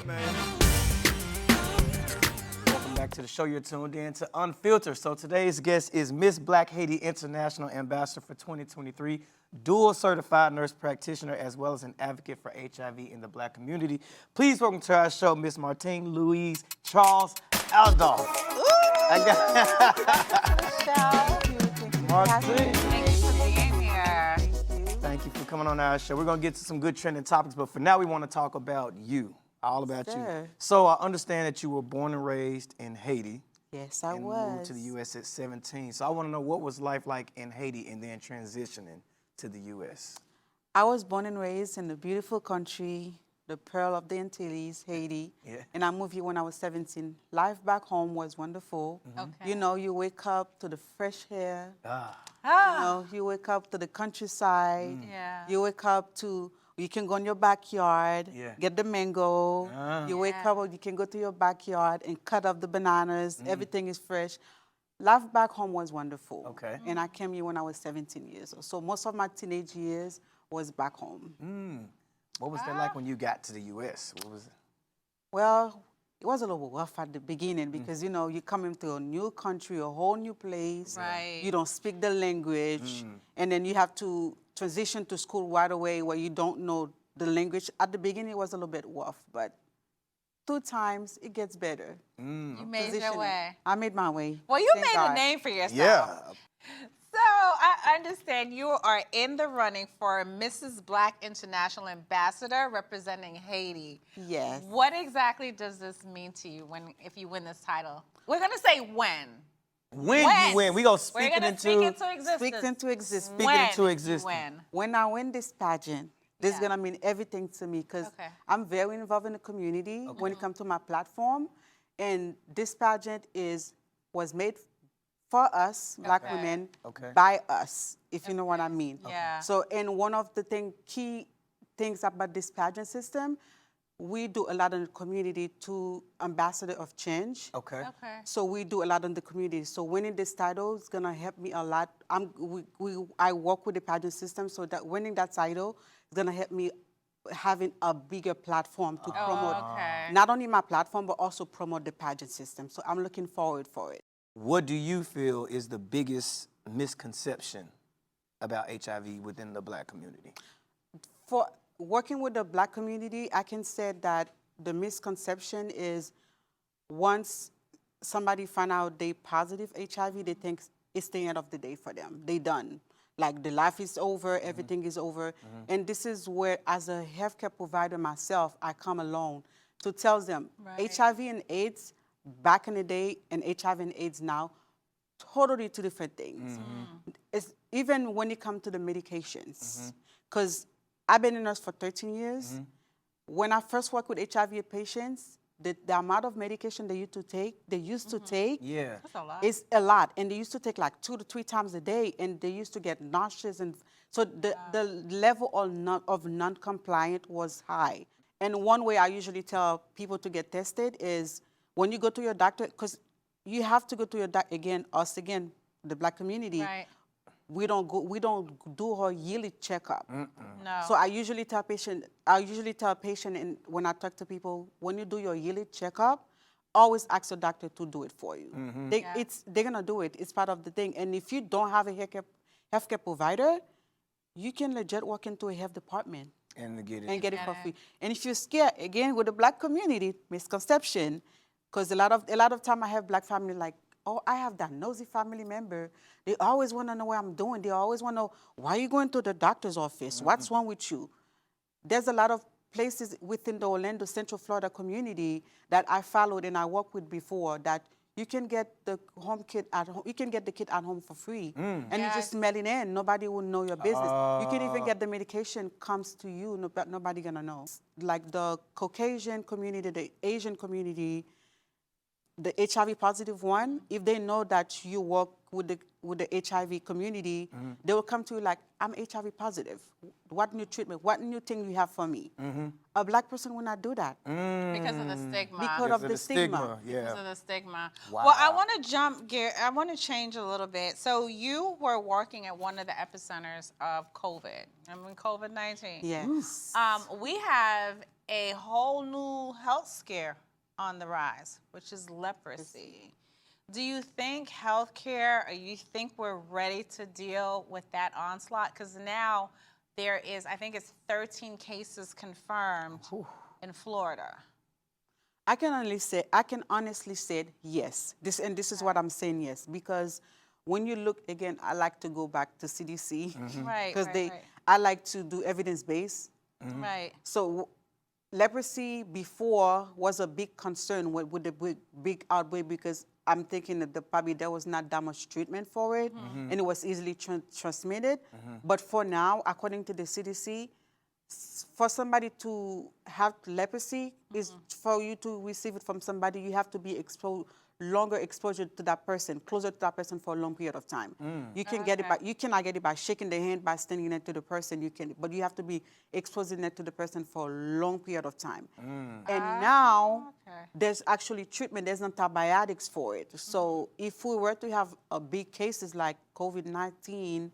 man. Welcome back to the show. You're tuned in to Unfiltered. So today's guest is Miss Black Haiti International Ambassador for 2023, dual certified nurse practitioner, as well as an advocate for HIV in the Black community. Please welcome to our show, Miss Marteng Louis Charle. Marteng. Thank you for being here. Thank you for coming on our show. We're going to get to some good trending topics, but for now, we want to talk about you, all about you. So I understand that you were born and raised in Haiti. Yes, I and was. moved to the U.S. at 17. So I want to know, what was life like in Haiti and then transitioning to the U.S.? I was born and raised in the beautiful country, the Pearl of the Antilles, Haiti. Yeah. And I moved here when I was 17. Life back home was wonderful. Okay. You know, you wake up to the fresh air. Ah. You know, you wake up to the countryside. Yeah. You wake up to, you can go in your backyard, Yeah. get the mango. You wake Yeah. up, you can go to your backyard and cut up the bananas. Everything is fresh. Life back home was wonderful. Okay. And I came here when I was 17 years old. So most of my teenage years was back home. What was that like when you got to the U.S.? What was it? Well, it was a little rough at the beginning because, you know, you come into a new country, a whole new place. Right. You don't speak the language. And then you have to transition to school right away where you don't know the language. At the beginning, it was a little bit rough, but 2 times, it gets better. You made your Transitioning. way. I made my way. Well, you Thank made God. a name for yourself. Yeah. So I understand you are in the running for Mrs. Black International Ambassador representing Haiti. Yes. What exactly does this mean to you if you win this title? We're going to say when. When you win, we going to speak it into... Speak into existence. Speak into existence. Speak it into you existence. win. When I win this pageant, this is Yeah. going to mean everything to me because Okay. I'm very involved in the community when it comes to my platform. And this pageant was made for us, Black Okay. women, Okay. by us, if you know what I mean. Yeah. So, and one of the key things about this pageant system, we do a lot in the community to ambassador of change. Okay. Okay. So we do a lot in the community. So winning this title is gonna help me a lot. I work with the pageant system, so that winning that title is gonna help me having a bigger platform to promote okay. not only my platform but also promote the pageant system. So I'm looking forward for it. What do you feel is the biggest misconception about HIV within the Black community? For working with the Black community, I can say that the misconception is once somebody find out they positive HIV, they think it's the end of the day for them. They done. Like the life is over, everything is over. And this is where, as a healthcare provider myself, I come along to tell them Right. HIV and AIDS back in the day and HIV and AIDS now, totally 2 different things. It's, even when it comes to the medications, because I've been a nurse for 13 years. When I first worked with HIV patients, the amount of medication they used to take, Yeah. That's a lot. is a lot. And they used to take like 2 to 3 times a day, and they used to get nauseous. And so the level of non-compliant was high. And one way I usually tell people to get tested is when you go to your doctor, because you have to go to your doctor, again, the Black community. Right. We don't do our yearly checkup. No. So I usually tell patient, and when I talk to people, when you do your yearly checkup, always ask your doctor to do it for you. They're gonna do it. It's part of the thing. And if you don't have a healthcare provider, you can legit walk into a health department And get it. and get it for free. And if you're scared, again, with the Black community, misconception, because a lot of time I have Black family like, oh, I have that nosy family member. They always want to know what I'm doing. They always want to know, why are you going to the doctor's office? What's wrong with you? There's a lot of places within the Orlando, Central Florida community that I followed and I worked with before that you can get the home kit at home. You can get the kit at home for free. And you just mail it in. Nobody will know your business. You can even get the medication comes to you, nobody gonna know. Like the Caucasian community, the Asian community, the HIV positive one, if they know that you work with the HIV community, they will come to you like, I'm HIV positive. What new treatment, what new thing you have for me? A Black person will not do that. Because of the stigma. Because of the stigma. Yeah. Because of the stigma. Wow. Well, I want to jump gear. I want to change a little bit. So you were working at one of the epicenters of COVID. I mean, COVID-19. Yes. We have a whole new health scare on the rise, which is leprosy. Do you think healthcare, or you think we're ready to deal with that onslaught? Because now there is, I think it's 13 cases confirmed in Florida. I can honestly say yes. This is what I'm saying, yes, because when you look again, I like to go back to CDC, Right, because right. I like to do evidence-based. Right. So leprosy before was a big concern with the big outbreak, because I'm thinking that probably there was not that much treatment for it, and it was easily transmitted. But for now, according to the CDC, for somebody to have leprosy is for you to receive it from somebody, you have to be longer exposure to that person, closer to that person for a long period of time. You can get it by, you cannot get it by shaking the hand, by standing next to the person. But you have to be exposing it to the person for a long period of time. And now there's actually treatment. There's antibiotics for it. So if we were to have a big cases like COVID-19,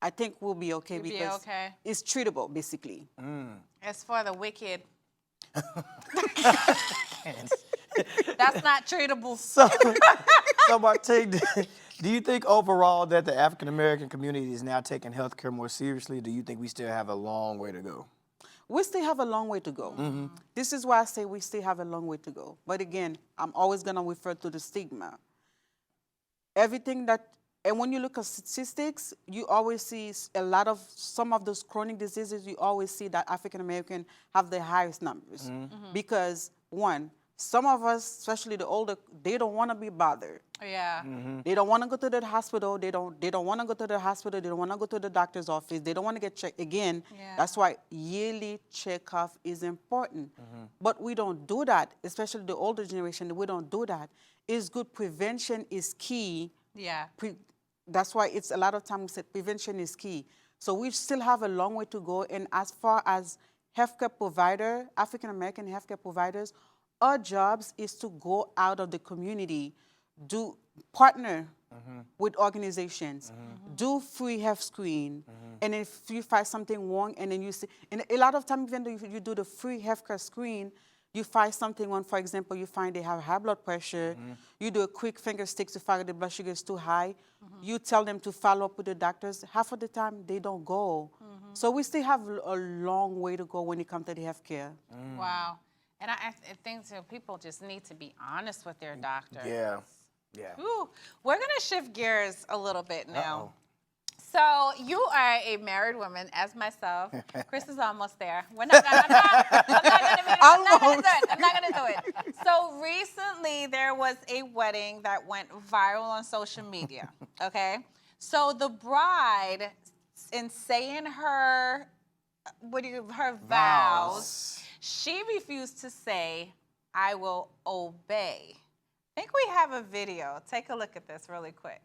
I think we'll be okay, because it's treatable, basically. As for the wicked, that's not treatable. So Marteng, do you think overall that the African American community is now taking healthcare more seriously? Do you think we still have a long way to go? We still have a long way to go. This is why I say we still have a long way to go. But again, I'm always going to refer to the stigma. And when you look at statistics, you always see some of those chronic diseases, you always see that African American have the highest numbers. Because one, some of us, especially the older, they don't want to be bothered. Yeah. They don't want to go to the hospital. They don't want to go to the hospital. They don't want to go to the doctor's office. They don't want to get checked again. That's why yearly checkup is important. But we don't do that, especially the older generation. We don't do that. It's good. Prevention is key. Yeah. That's why it's a lot of times we say prevention is key. So we still have a long way to go. And as far as healthcare provider, African American healthcare providers, our jobs is to go out of the community, do partner with organizations, do free health screen, and if you find something wrong, and then you see, and a lot of times even though you do the free healthcare screen, you find something wrong. For example, you find they have high blood pressure. You do a quick finger stick to find the blood sugar is too high. You tell them to follow up with the doctors. Half of the time, they don't go. So we still have a long way to go when it comes to the healthcare. Wow. And I think so people just need to be honest with their doctors. Yeah. Ooh, we're going to shift gears a little bit now. So you are a married woman, as myself. Kris is almost there. I'm not going to do it. So recently there was a wedding that went viral on social media, okay? So the bride, in saying her vows, she refused to say, "I will obey." I think we have a video. Take a look at this really quick.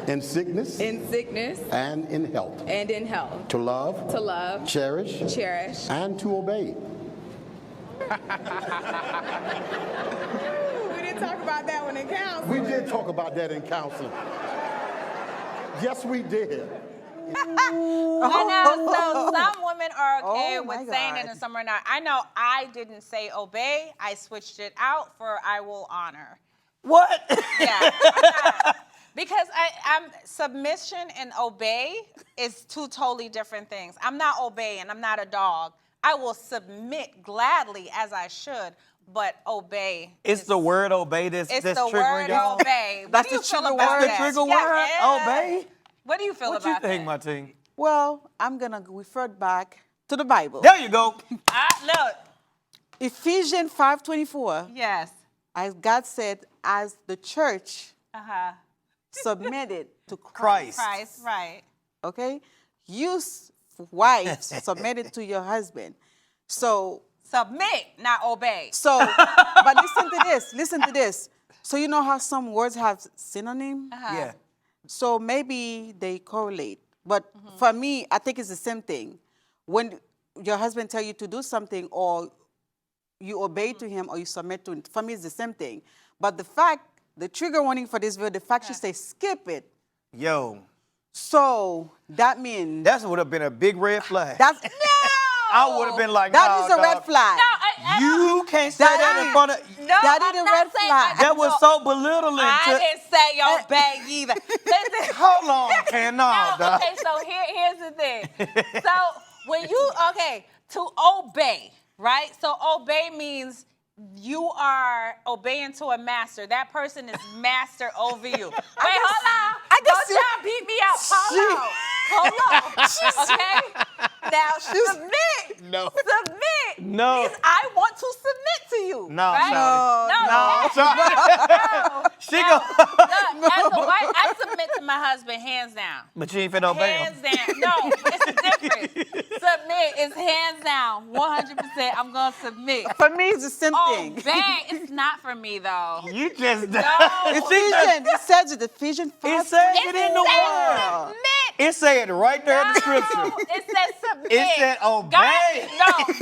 In sickness. In sickness. And in health. And in health. To love. To love. Cherish. Cherish. And to obey. We didn't talk about that one in counseling. We did talk about that in counseling. Yes, we did. I know, so some women are okay with saying it and some are not. I know I didn't say obey. I switched it out for I will honor. What? Yeah. Because I'm submission and obey is two totally different things. I'm not obeying. I'm not a dog. I will submit gladly as I should, but obey. It's the word obey that's triggering y'all? It's the word obey. That's the trigger word? That's the trigger word? Obey? What do you feel about that? What you think, Marteng? Well, I'm going to refer back to the Bible. There you go. Look. Ephesians 5:24. Yes. As God said, as the church submitted to Christ. Christ, right. Okay? You wives submitted to your husband. So submit, not obey. So, but listen to this. So you know how some words have synonym? Yeah. So maybe they correlate. But for me, I think it's the same thing. When your husband tells you to do something, or you obey to him, or you submit to him, for me, it's the same thing. But the trigger warning for this video, the fact she says skip it. Yo. So that means... That would have been a big red flag. That's... No! I would have been like, That nah, is a red dog. flag. You can't say that in front of. No, That I'm is a not red saying flag. That was so belittling. I didn't say obey either. Listen. Hold on, Ken. No, No, dog. okay, so here's the thing. So when you, to obey, right? So obey means you are obeying to a master. That person is master over you. Wait, hold on. Don't y'all beat me up. Hold on. Okay? Now, submit. No. Submit. No. Means I want to submit to you. No, right? No. No. She go. Look, as a wife, I submit to my husband hands down. But you ain't finna obey him. Hands down. No, it's a difference. Submit is hands down. 100%. I'm going to submit. For me, it's the same thing. Obey. It's not for me, though. You just. No. Ephesians, it says it, Ephesians 5. It says It it in the says word. submit. It said it right there in the No, scripture. it said submit. It said obey.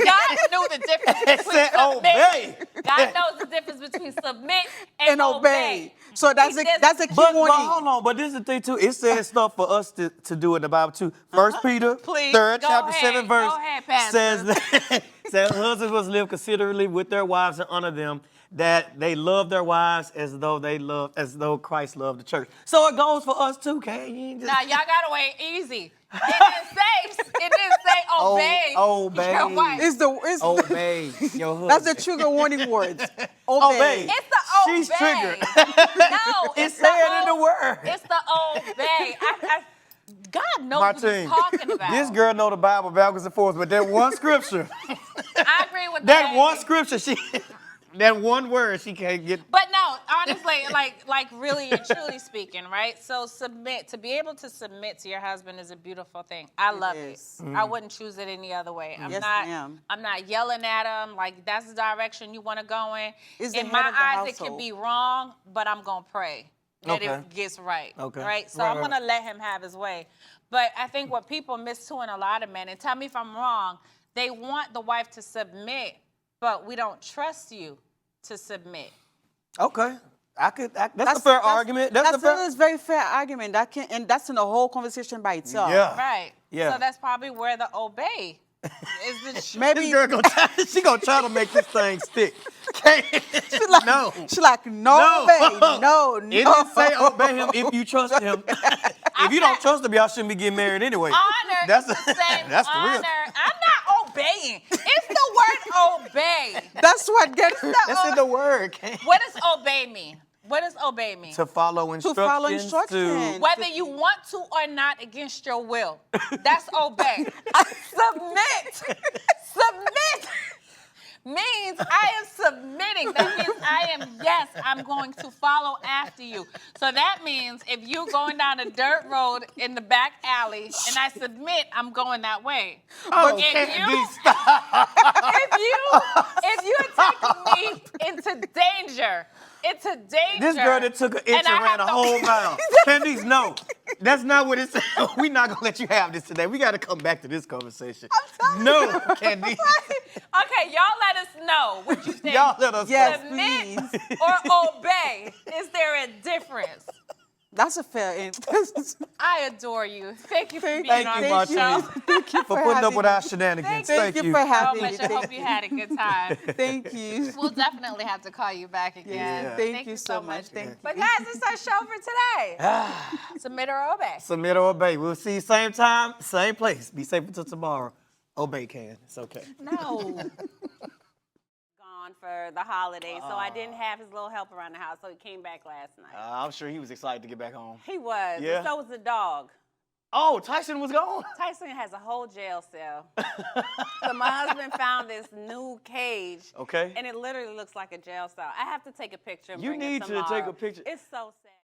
God knew the difference It between said submit. obey. God knows the difference between submit and And obey. So that's a key But warning. hold on, but this is the thing too. It says stuff for us to do in the Bible too. First Peter, Please, 3rd go chapter, ahead. 7th verse Go ahead, Pastor. says that says husbands must live considerably with their wives and honor them, that they love their wives as though Christ loved the church. So it goes for us too, Kane. You ain't just- Now, y'all gotta wait easy. It didn't say obey. obey. Your wife. It's Obey your husband. that's the trigger warning words. Obey. It's the obey. She's triggered. No, It it's said it in the word. It's the obey. God knows what Marteng, he's talking about. this girl know the Bible backwards and forwards, but that one scripture, I agree with that that. one scripture, that one word she can't get. But no, honestly, like really and truly speaking, right? So to be able to submit to your husband is a beautiful thing. I love it. is. I wouldn't choose it any other way. Yes, ma'am. I'm not yelling at him like that's the direction you want to go in. Is the In head my of the eyes, it can household. be wrong, but I'm gonna pray that Okay. it gets right. Okay. Right. So Right, I'm gonna let him have his way. But I think what people miss too in a lot of men, and tell me if I'm wrong, they want the wife to submit, but we don't trust you to submit. Okay, that's a fair argument. That's a fair. a very fair argument. And that's in the whole conversation by itself. Yeah. Right. Yeah. So that's probably where the obey is the truth. Maybe This girl gonna try to make this thing stick. she's like, No. She's like, no, obey, no. It didn't say obey him if you trust him. If you don't trust him, y'all shouldn't be getting married anyway. Honor That's is the same. that's the honor. real. I'm not obeying. It's the word obey. That's what gets That's in the word. Kane. What does obey mean? What does obey mean? To follow instructions. instructions. Whether you want to or not against your will. That's obey. Submit. Submit means I am submitting. That means I'm going to follow after you. So that means if you're going down a dirt road in the back alley and I submit, I'm going that way. Oh, But Candice, stop. if you're taking me into danger, This girl that took an inch and ran a whole mile. Candice, no. That's not what it's. We're not going to let you have this today. We got to come back to this conversation. No, Candice. Okay, y'all let us know what you think. Y'all let us Yes, know. Submit please. or obey. Is there a difference? That's a fair answer. I adore you. Thank you for being Thank on you, the show. Marteng, Thank you for putting up having with me. our shenanigans. Thank you for So having much. me. I hope you had a good time. Thank you. We'll definitely have to call you back again. Yeah. Thank you so much. Thank you. But guys, it's our show for today. Submit or obey. Submit or obey. We'll see you same time, same place. Be safe until tomorrow. Obey, Can. It's okay. No. Gone for the holidays, so I didn't have his little help around the house, so he came back last night. I'm sure he was excited to get back home. He was, Yeah. and so was the dog. Oh, Tyson was gone. Tyson has a whole jail cell. So my husband found this new cage, Okay. and it literally looks like a jail cell. I have to take a picture and You bring it need to take tomorrow. a picture. It's so sad.